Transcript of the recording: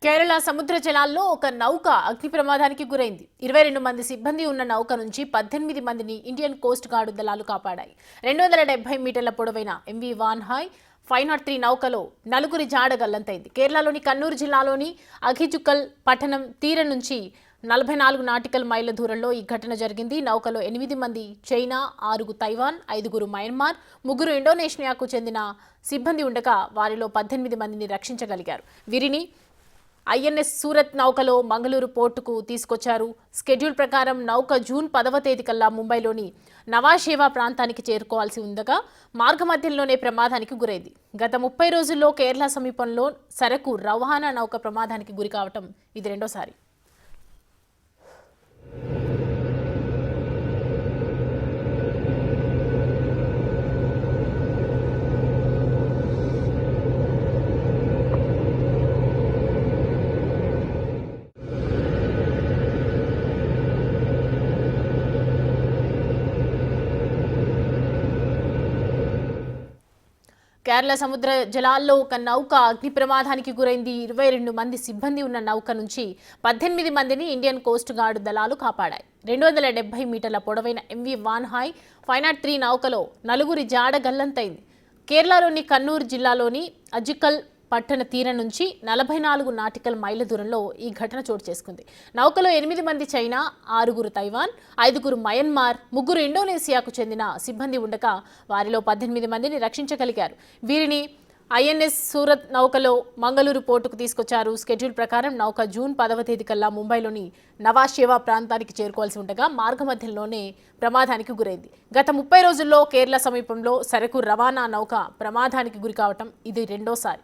కేరళ సముద్ర జలాల్లో ఒక నౌక అగ్ని ప్రమాదానికి గురైంది. 22 మంది సిబ్బంది ఉన్న నౌక నుంచి 18 మందిని ఇండియన్ కోస్ట్ గార్డు దళాలు కాపాడాయి. 270 మీటర్ల పొడవైన ఎంవి వాన్హాయ్ 503 నౌకలో నలుగురి జాడ గల్లంతైంది. కేరళలోని కన్నూరు జిల్లాలోని అఘిజుకల్ పట్టణం తీరం నుంచి 44 నాటికల్ మైళ్ళ దూరంలో ఈ ఘటన జరిగింది. నౌకలో 8 మంది చైనా, 6 తైవాన్, 5 మయన్మార్, 3 ఇండోనేషియాకు చెందిన సిబ్బంది ఉండగా వారిలో 18 మందిని రక్షించగలిగారు. వీరిని ఐఎన్ఎస్ సూరత్ నౌకలో మంగళూరు పోర్టుకు తీసుకొచ్చారు. స్కెడ్యూల్ ప్రకారం నౌక జూన్ 10వ తేదీ కల్లా ముంబైలోని నవాషేవా ప్రాంతానికి చేరుకోవాల్సి ఉండగా మార్గమధ్యంలోనే ప్రమాదానికి గురైంది. గత 30 రోజుల్లో కేరళ సమీపంలో సరకు రవాణా నౌక ప్రమాదానికి గురి కావటం ఇది రెండోసారి. కేరళ సముద్ర జలాల్లో ఒక నౌక అగ్ని ప్రమాదానికి గురైంది. 22 మంది సిబ్బంది ఉన్న నౌక నుంచి 18 మందిని ఇండియన్ కోస్ట్ గార్డు దళాలు కాపాడాయి. 270 మీటర్ల పొడవైన ఎంవి వాన్హాయ్ 503 నౌకలో నలుగురి జాడ గల్లంతైంది. కేరళలోని కన్నూరు జిల్లాలోని అజికల్ పట్టణ తీరం నుంచి 44 నాటికల్ మైళ్ళ దూరంలో ఈ ఘటన చోటు చేసుకుంది. నౌకలో 8 మంది చైనా, 6 తైవాన్, 5 మయన్మార్, 3 ఇండోనేషియాకు చెందిన సిబ్బంది ఉండగా వారిలో 18 మందిని రక్షించగలిగారు. వీరిని ఐఎన్ఎస్ సూరత్ నౌకలో మంగళూరు పోర్టుకు తీసుకొచ్చారు. స్కెడ్యూల్ ప్రకారం నౌక జూన్ 10వ తేదీ కల్లా ముంబైలోని నవాషేవా ప్రాంతానికి చేరుకోవాల్సి ఉండగా మార్గమధ్యంలోనే ప్రమాదానికి గురైంది. గత 30 రోజుల్లో కేరళ సమీపంలో సరకు రవాణా నౌక ప్రమాదానికి గురి కావటం ఇది రెండోసారి.